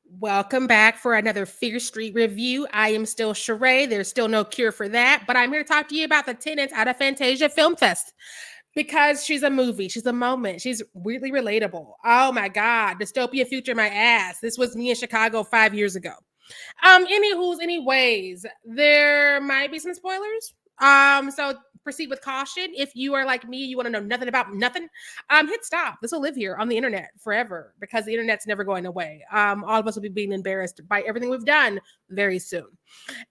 Welcome back for another Fear Street review. I am still Sheree. There's still no cure for that, but I'm here to talk to you about the Tenants out of Fantasia Film Fest because she's a movie, she's a moment, she's weirdly relatable. Oh my God, dystopia future, my ass. This was me in Chicago 5 years ago. Anyways, there might be some spoilers. So proceed with caution. If you are like me, you want to know nothing about nothing, hit stop. This will live here on the internet forever because the internet's never going away. All of us will be being embarrassed by everything we've done very soon.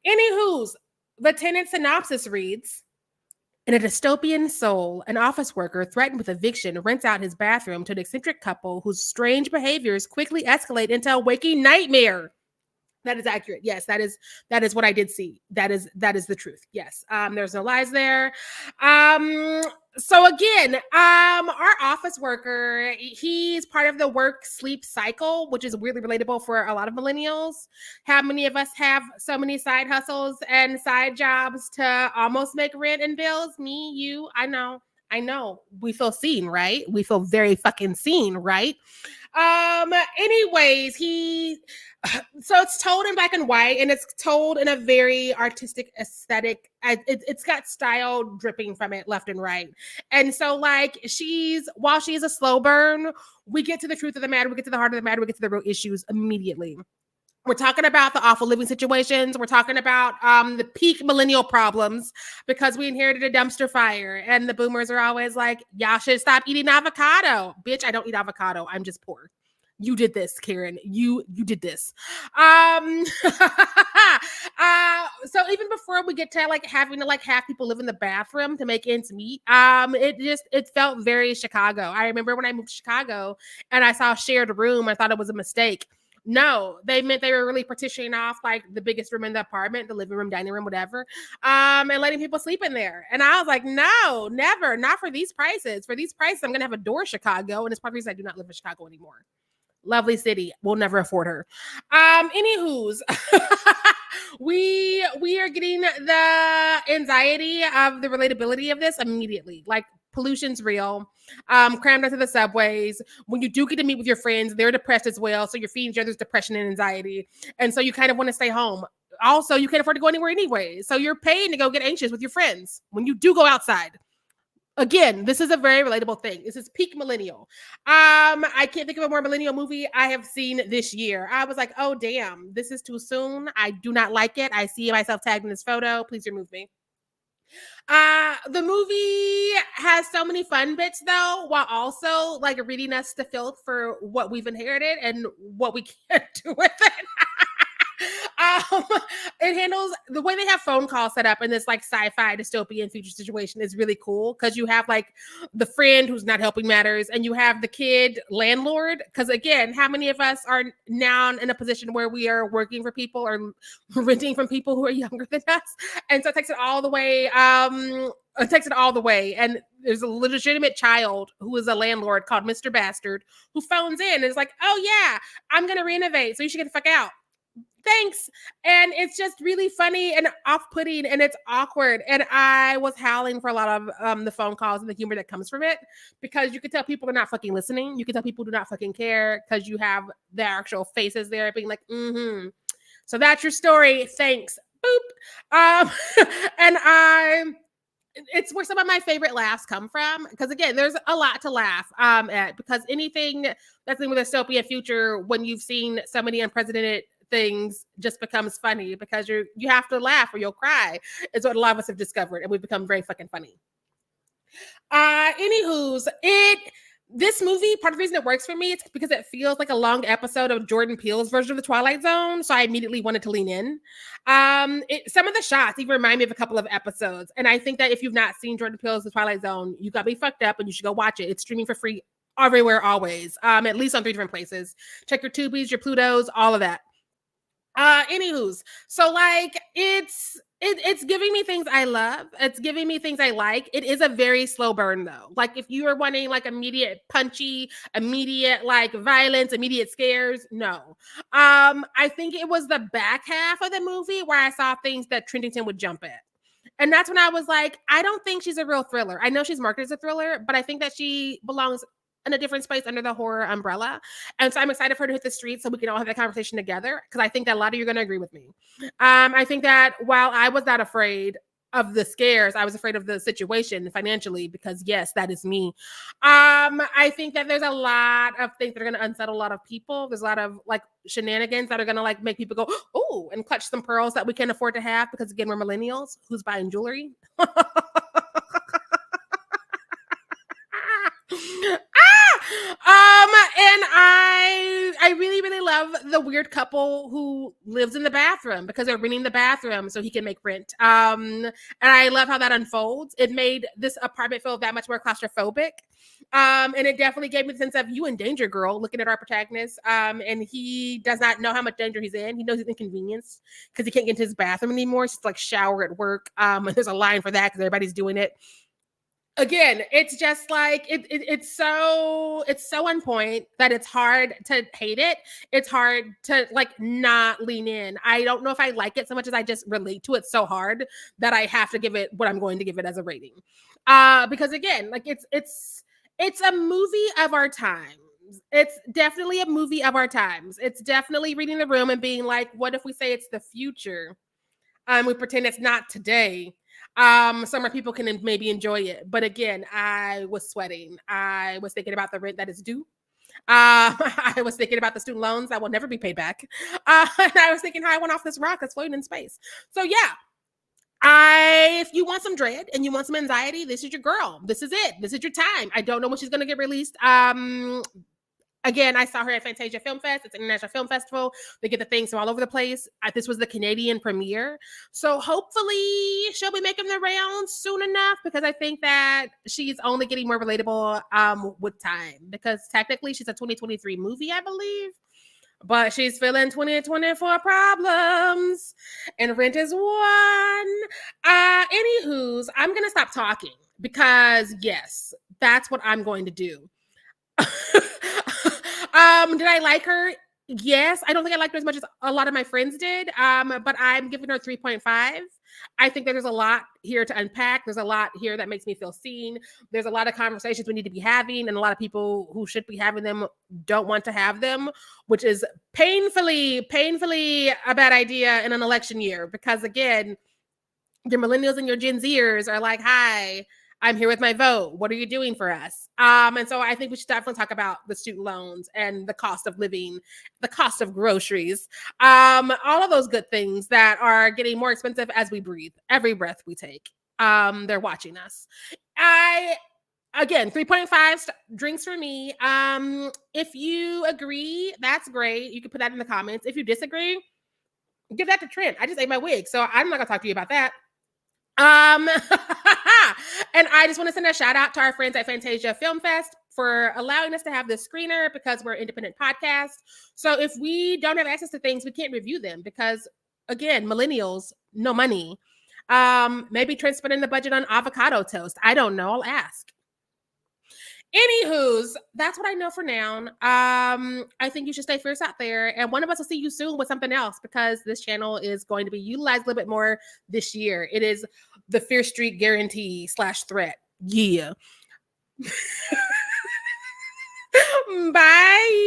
Anywho's, the tenant synopsis reads: in a dystopian soul, an office worker threatened with eviction rents out his bathroom to an eccentric couple whose strange behaviors quickly escalate into a waking nightmare. That is accurate. Yes, that is what I did see. That is the truth. Yes. There's no lies there. Um, so again, our office worker, he's part of the work sleep cycle, which is weirdly relatable for a lot of millennials. How many of us have so many side hustles and side jobs to almost make rent and bills? Me, you, I know. I know. We feel seen, right? We feel very fucking seen, right? Anyways, so it's told in black and white, and it's told in a very artistic aesthetic. It's got style dripping from it left and right. And so, like, while she's a slow burn, we get to the truth of the matter, we get to the heart of the matter, we get to the real issues immediately. We're talking about the awful living situations. We're talking about the peak millennial problems because we inherited a dumpster fire, and the boomers are always like, y'all should stop eating avocado. Bitch, I don't eat avocado. I'm just poor. You did this, Karen. You did this. So even before we get to like having to like have people live in the bathroom to make ends meet, it felt very Chicago. I remember when I moved to Chicago and I saw a shared room, I thought it was a mistake. No, they meant they were really partitioning off like the biggest room in the apartment, the living room, dining room, whatever, and letting people sleep in there. And I was like, no, never, not for these prices. For these prices, I'm gonna have a door Chicago, and it's part of the reason I do not live in Chicago anymore. Lovely city, we'll never afford her. Anywho's, we are getting the anxiety of the relatability of this immediately. Like, pollution's real. Crammed into the subways. When you do get to meet with your friends, they're depressed as well. So you're feeding each other's depression and anxiety. And so you kind of want to stay home. Also, you can't afford to go anywhere anyway. So you're paying to go get anxious with your friends when you do go outside. Again, this is a very relatable thing. This is peak millennial. I can't think of a more millennial movie I have seen this year. I was like, oh damn, this is too soon. I do not like it. I see myself tagged in this photo. Please remove me. The movie has so many fun bits though, while also like reading us to filth for what we've inherited and what we can't do with it. um, it handles the way they have phone calls set up in this like sci-fi dystopian future situation is really cool because you have like the friend who's not helping matters and you have the kid landlord. Because again, how many of us are now in a position where we are working for people or renting from people who are younger than us? And so it takes it all the way. It takes it all the way. And there's a legitimate child who is a landlord called Mr. Bastard who phones in and is like, oh yeah, I'm going to renovate. So you should get the fuck out. Thanks. And it's just really funny and off-putting and it's awkward. And I was howling for a lot of the phone calls and the humor that comes from it because you can tell people are not fucking listening. You can tell people do not fucking care because you have the actual faces there being like, mm-hmm. So that's your story. Thanks. Boop. And it's where some of my favorite laughs come from because again, there's a lot to laugh at because anything that's in with a dystopian future when you've seen so many unprecedented things just becomes funny because you have to laugh or you'll cry is what a lot of us have discovered and we've become very fucking funny. Anywho's, this movie, part of the reason it works for me, it's because it feels like a long episode of Jordan Peele's version of The Twilight Zone. So I immediately wanted to lean in. Some of the shots even remind me of a couple of episodes. And I think that if you've not seen Jordan Peele's The Twilight Zone, you got me fucked up and you should go watch it. It's streaming for free everywhere, always. At least on 3 different places. Check your Tubies, your Plutos, all of that. Anywho's, so like it's giving me things I love. It's giving me things I like. It is a very slow burn though. Like if you are wanting like immediate punchy, immediate like violence, immediate scares, no. I think it was the back half of the movie where I saw things that Trendington would jump at. And that's when I was like, I don't think she's a real thriller. I know she's marketed as a thriller, but I think that she belongs in a different space under the horror umbrella. And so I'm excited for her to hit the streets so we can all have that conversation together, because I think that a lot of you are going to agree with me. I think that while I was not afraid of the scares, I was afraid of the situation financially, because yes, that is me. I think that there's a lot of things that are going to unsettle a lot of people. There's a lot of like shenanigans that are going to like make people go, oh, and clutch some pearls that we can't afford to have, because again, we're millennials. Who's buying jewelry? And I really, really love the weird couple who lives in the bathroom because they're renting the bathroom so he can make rent. And I love how that unfolds. It made this apartment feel that much more claustrophobic. And it definitely gave me the sense of you in danger, girl, looking at our protagonist. And he does not know how much danger he's in. He knows he's inconvenienced because he can't get into his bathroom anymore. It's just like shower at work. And there's a line for that because everybody's doing it. Again, it's just like it's so on point that it's hard to hate it. It's hard to like not lean in. I don't know if I like it so much as I just relate to it so hard that I have to give it what I'm going to give it as a rating. Because again, like it's a movie of our times. It's definitely a movie of our times. It's definitely reading the room and being like, what if we say it's the future? We pretend it's not today. Some more people can maybe enjoy it. But again, I was sweating. I was thinking about the rent that is due. I was thinking about the student loans that will never be paid back. And I was thinking how I went off this rock that's floating in space. So yeah, if you want some dread and you want some anxiety, this is your girl. This is it. This is your time. I don't know when she's going to get released. Again, I saw her at Fantasia Film Fest. It's an international film festival. They get the things from all over the place. This was the Canadian premiere. So hopefully she'll be making the rounds soon enough, because I think that she's only getting more relatable with time, because technically she's a 2023 movie, I believe. But she's feeling 2024 problems, and rent is one. Anywho's, I'm going to stop talking because, yes, that's what I'm going to do. Did I like her? Yes. I don't think I liked her as much as a lot of my friends did. But I'm giving her 3.5. I think that there's a lot here to unpack. There's a lot here that makes me feel seen. There's a lot of conversations we need to be having, and a lot of people who should be having them don't want to have them, which is painfully a bad idea in an election year, because again, your millennials and your Gen Zers are like, hi, I'm here with my vote. What are you doing for us? And so I think we should definitely talk about the student loans and the cost of living, the cost of groceries, all of those good things that are getting more expensive as we breathe, every breath we take. They're watching us. Again, 3.5 drinks for me. If you agree, that's great. You can put that in the comments. If you disagree, give that to Trent. I just ate my wig, so I'm not gonna talk to you about that. And I just want to send a shout out to our friends at Fantasia Film Fest for allowing us to have this screener, because we're an independent podcast. So if we don't have access to things, we can't review them because, again, millennials, no money. Maybe Trent's spending the budget on avocado toast. I don't know. I'll ask. Anywho's, that's what I know for now. I think you should stay fierce out there, and one of us will see you soon with something else, because this channel is going to be utilized a little bit more this year. It is the Fierce Street guarantee / threat. Yeah. Bye.